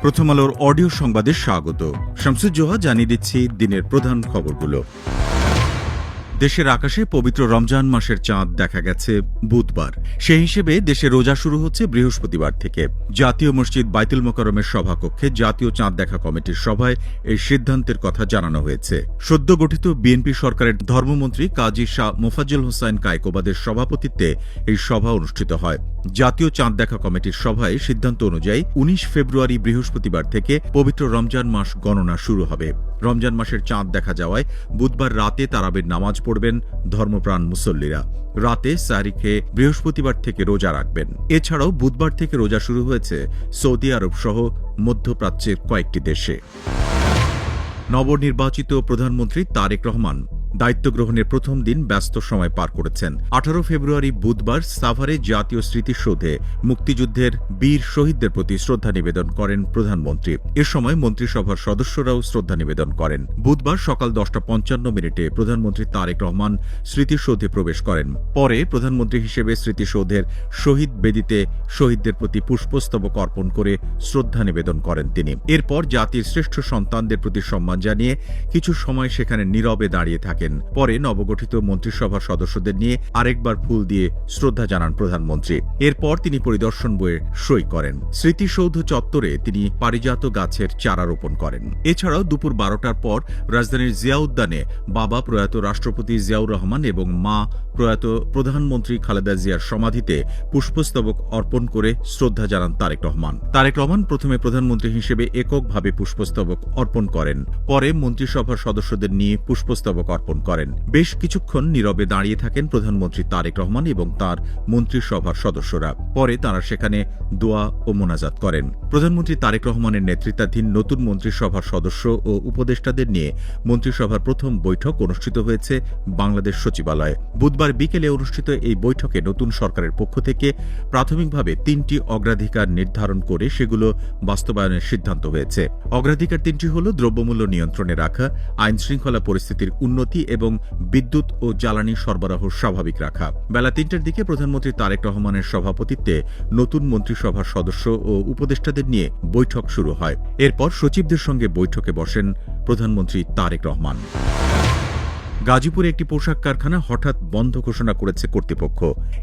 প্রথম আলোর অডিও সংবাদে স্বাগত। শামসুজ্জোহা জানিয়ে দিচ্ছি দিনের প্রধান খবরগুলো। দেশের আকাশে পবিত্র রমজান মাসের চাঁদ দেখা গেছে বুধবার। সেই হিসেবে দেশে রোজা শুরু হচ্ছে বৃহস্পতিবার থেকে। জাতীয় মসজিদ বাইতুল মোকাররমের সভাকক্ষে জাতীয় চাঁদ দেখা কমিটির সভায় এই সিদ্ধান্তের কথা জানানো হয়েছে। সদ্য গঠিত বিএনপি সরকারের ধর্মমন্ত্রী কাজী শাহ মোফাজ্জল হোসাইন কায়কোবাদের সভাপতিত্বে এই সভা অনুষ্ঠিত হয়। জাতীয় চাঁদ দেখা কমিটির সভায় সিদ্ধান্ত অনুযায়ী ১৯ ফেব্রুয়ারি বৃহস্পতিবার থেকে পবিত্র রমজান মাস গণনা শুরু হবে। রমজান মাসের চাঁদ দেখা যাওয়ায় বুধবার রাতে তারাবির নামাজ পড়বেন ধর্মপ্রাণ মুসল্লিরা। রাতে সাহরি খেয়ে বৃহস্পতিবার থেকে রোজা রাখবেন। এছাড়াও বুধবার থেকে রোজা শুরু হয়েছে সৌদি আরব সহ মধ্যপ্রাচ্যের কয়েকটি দেশে। নবনির্বাচিত প্রধানমন্ত্রী তারেক রহমান দায়িত্ব গ্রহণের প্রথম দিন ব্যস্ত সময় পার করেছেন। ১৮ ফেব্রুয়ারি বুধবার সাভারে জাতীয় স্মৃতিসৌধে মুক্তিযুদ্ধের বীর শহীদদের প্রতি শ্রদ্ধা নিবেদন করেন প্রধানমন্ত্রী। এ সময় মন্ত্রিসভার সদস্যরাও শ্রদ্ধা নিবেদন করেন। বুধবার সকাল ১০:৫৫ প্রধানমন্ত্রী তারেক রহমান স্মৃতিসৌধে প্রবেশ করেন। পরে প্রধানমন্ত্রী হিসেবে স্মৃতিসৌধের শহীদ বেদিতে শহীদদের প্রতি পুষ্পস্তবক অর্পণ করে শ্রদ্ধা নিবেদন করেন তিনি। এরপর জাতির শ্রেষ্ঠ সন্তানদের প্রতি সম্মান জানিয়ে কিছু সময় সেখানে নীরবে দাঁড়িয়ে থাকেন। পরে নবগঠিত মন্ত্রিসভার সদস্যদের নিয়ে আরেকবার ফুল দিয়ে শ্রদ্ধা জানান প্রধানমন্ত্রী। এরপর তিনি পরিদর্শন বইয়ে সই করেন। স্মৃতিসৌধ চত্বরে তিনি পারিজাত গাছের চারা রোপণ করেন। এছাড়াও দুপুর ১২টার পর রাজধানীর জিয়া উদ্যানে বাবা প্রয়াত রাষ্ট্রপতি জিয়াউর রহমান এবং মা প্রয়াত প্রধানমন্ত্রী খালেদা জিয়ার সমাধিতে পুষ্পস্তবক অর্পণ করে শ্রদ্ধা জানান তারেক রহমান। তারেক রহমান প্রথমে প্রধানমন্ত্রী হিসেবে এককভাবে পুষ্পস্তবক অর্পণ করেন। পরে মন্ত্রিসভার সদস্যদের নিয়ে পুষ্পস্তবক অর্পণ করেন। বেশ কিছুক্ষণ নীরবে দাঁড়িয়ে থাকেন প্রধানমন্ত্রী তারেক রহমান এবং তার মন্ত্রিসভার সদস্যরা। পরে তাঁরা সেখানে দোয়া ও মোনাজাত করেন। প্রধানমন্ত্রী তারেক রহমানের নেতৃত্বাধীন নতুন মন্ত্রিসভার সদস্য ও উপদেষ্টাদের নিয়ে মন্ত্রিসভার প্রথম বৈঠক অনুষ্ঠিত হয়েছে বাংলাদেশ সচিবালয়ে। বুধবার বিকেলে অনুষ্ঠিত এই বৈঠকে নতুন সরকারের পক্ষ থেকে প্রাথমিকভাবে ৩টি অগ্রাধিকার নির্ধারণ করে সেগুলো বাস্তবায়নের সিদ্ধান্ত হয়েছে। অগ্রাধিকার ৩টি হল দ্রব্যমূল্য নিয়ন্ত্রণে রাখা, আইন শৃঙ্খলা পরিস্থিতির উন্নতি এবং বিদ্যুৎ ও জ্বালানি সরবরাহ স্বাভাবিক রাখা। বেলা ৩টার দিকে প্রধানমন্ত্রী তারেক রহমানের সভাপতিত্বে নতুন মন্ত্রিসভার সদস্য ও উপদেষ্টাদের নিয়ে বৈঠক শুরু হয়। এরপর সচিবদের সঙ্গে বৈঠকে বসেন প্রধানমন্ত্রী তারেক রহমান। গাজীপুরে একটি পোশাক কারখানা হঠাৎ বন্ধ ঘোষণা করেছে কর্তৃপক্ষ।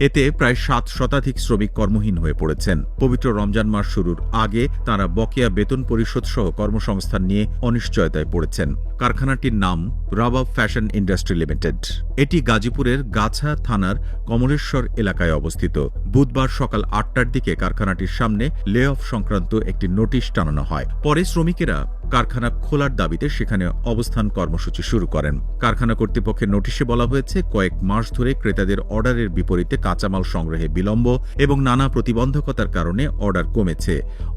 এতে প্রায় ৭ শতাধিক শ্রমিক কর্মহীন হয়ে পড়েছেন। পবিত্র রমজান মাস শুরুর আগে তাঁরা বকেয়া বেতন পরিশোধ সহ কর্মসংস্থান নিয়ে অনিশ্চয়তায় পড়েছেন। কারখানাটির নাম রাবাব ফ্যাশন ইন্ডাস্ট্রি লিমিটেড। এটি গাজীপুরের গাছা থানার কমলেশ্বর এলাকায় অবস্থিত। বুধবার সকাল ৮টার দিকে কারখানাটির সামনে লে অফ সংক্রান্ত একটি নোটিশ টানানো হয়। পরে শ্রমিকেরা কারখানা খোলার দাবিতে সেখানে অবস্থান কর্মসূচি শুরু করেন। কারখানা কর্তৃপক্ষের নোটিশে বলা হয়েছে, কয়েক মাস ধরে ক্রেতাদের অর্ডারের বিপরীতে কাঁচামাল সংগ্রহে বিলম্ব এবং নানা প্রতিবন্ধকতার কারণে অর্ডার কমেছে।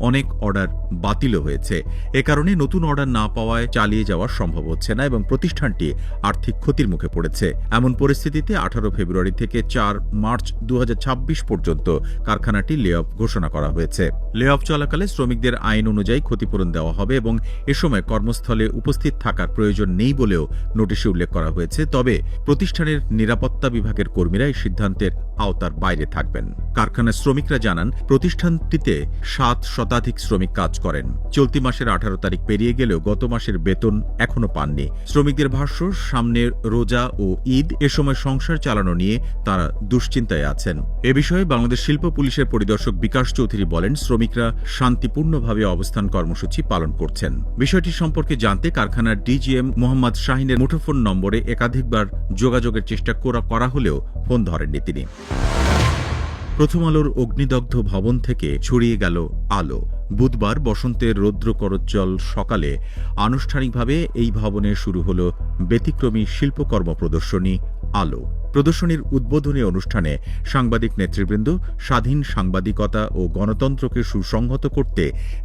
অনেক অর্ডার বাতিলও হয়েছে। এ কারণে নতুন অর্ডার না পাওয়ায় চালিয়ে যাওয়া সম্ভব হচ্ছে না এবং প্রতিষ্ঠানটি আর্থিক ক্ষতির মুখে পড়েছে। এমন পরিস্থিতিতে ১৮ ফেব্রুয়ারি থেকে ৪ মার্চ ২০২৬ পর্যন্ত কারখানাটি লে অফ ঘোষণা করা হয়েছে। লে অফ চলাকালে শ্রমিকদের আইন অনুযায়ী ক্ষতিপূরণ দেওয়া হবে এবং এ সময় কর্মস্থলে উপস্থিত থাকার প্রয়োজন নেই বলেও নোটিশে উল্লেখ করা হয়েছে। তবে প্রতিষ্ঠানের নিরাপত্তা বিভাগের কর্মীরা এই সিদ্ধান্তের আওতার বাইরে থাকবেন। কারখানার শ্রমিকরা জানান, প্রতিষ্ঠানটিতে ৭ শতাধিক শ্রমিক কাজ করেন। চলতি মাসের ১৮ তারিখ পেরিয়ে গেলেও গত মাসের বেতন এখনো পাননি। শ্রমিকদের ভাষ্য, সামনের রোজা ও ঈদ, এ সময় সংসার চালানো নিয়ে তারা দুশ্চিন্তায় আছেন। এ বিষয়ে বাংলাদেশ শিল্প পুলিশের পরিদর্শক বিকাশ চৌধুরী বলেন, শ্রমিকরা শান্তিপূর্ণভাবে অবস্থান কর্মসূচি পালন করছেন। বিষয়টি সম্পর্কে জানতে কারখানার ডিজিএম মোহাম্মদ শাহিনের মুঠোফোন নম্বরে একাধিকবার যোগাযোগের চেষ্টা করা হলেও ফোন ধরেননি তিনি। প্রথম আলোর অগ্নিদগ্ধ ভবন থেকে ছড়িয়ে গেল আলো। বুধবার বসন্তের রৌদ্র করজ্জ্বল সকালে আনুষ্ঠানিকভাবে এই ভবনে শুরু হল ব্যতিক্রমী শিল্পকর্ম প্রদর্শনী আলো। প্রদর্শনীর উদ্বোধনী অনুষ্ঠানে সাংবাদিক নেতৃবৃন্দ স্বাধীন সাংবাদিকতা ও গণতন্ত্রকে সুসংহত করতে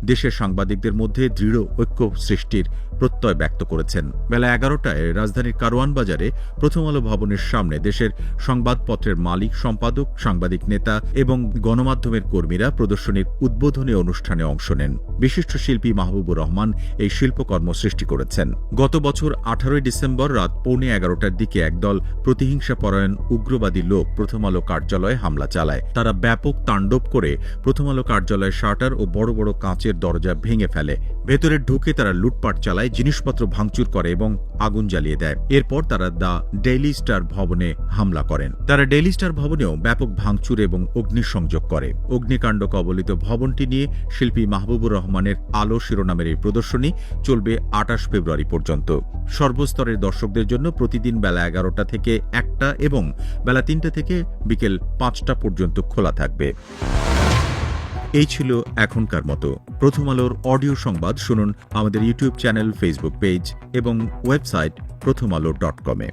দেশের সাংবাদিকদের মধ্যে দৃঢ় ঐক্য সৃষ্টির প্রত্যয় ব্যক্ত করেছেন। বেলা ১১টায় রাজধানীর কারওয়ান বাজারে প্রথম আলো ভবনের সামনে দেশের সংবাদপত্রের মালিক, সম্পাদক, সাংবাদিক নেতা এবং গণমাধ্যমের কর্মীরা প্রদর্শনীর উদ্বোধনী অনুষ্ঠানে অংশ নেন। বিশিষ্ট শিল্পী মাহবুবুর রহমান এই শিল্পকর্ম সৃষ্টি করেছেন। গত বছর ১৮ ডিসেম্বর রাত 11:15টার দিকে একদল প্রতিহিংসাপরায়ণ পরায়ণ উগ্রবাদী লোক প্রথম আলো কার্যালয়ে হামলা চালায়। তারা ব্যাপক তাণ্ডব করে প্রথম আলো কার্যালয়ের শাটার ও বড় বড় কাঁচের দরজা ভেঙে ফেলে। ভেতরে ঢুকে তারা লুটপাট চালায়, জিনিসপত্র ভাঙচুর করে এবং আগুন জ্বালিয়ে দেয়। এরপর তারা দ্য ডেইলি স্টার ভবনে হামলা করেন। তারা ডেইলি স্টার ভবনেও ব্যাপক ভাঙচুর এবং অগ্নিসংযোগ করে। অগ্নিকাণ্ড কবলিত ভবনটি নিয়ে শিল্পী মাহবুবুর রহমানের আলো শিরোনামের এই প্রদর্শনী চলবে 28 ফেব্রুয়ারি পর্যন্ত। সর্বস্তরের দর্শকদের জন্য প্রতিদিন বেলা 11টা থেকে 1টা এবং বেলা 3টা থেকে বিকেল 5টা পর্যন্ত খোলা থাকবে। এই ছিল এখনকার মতো। প্রথম আলোর অডিও সংবাদ শুনুন আমাদের ইউটিউব চ্যানেল, ফেসবুক পেজ এবং ওয়েবসাইট prothomalo.com-এ।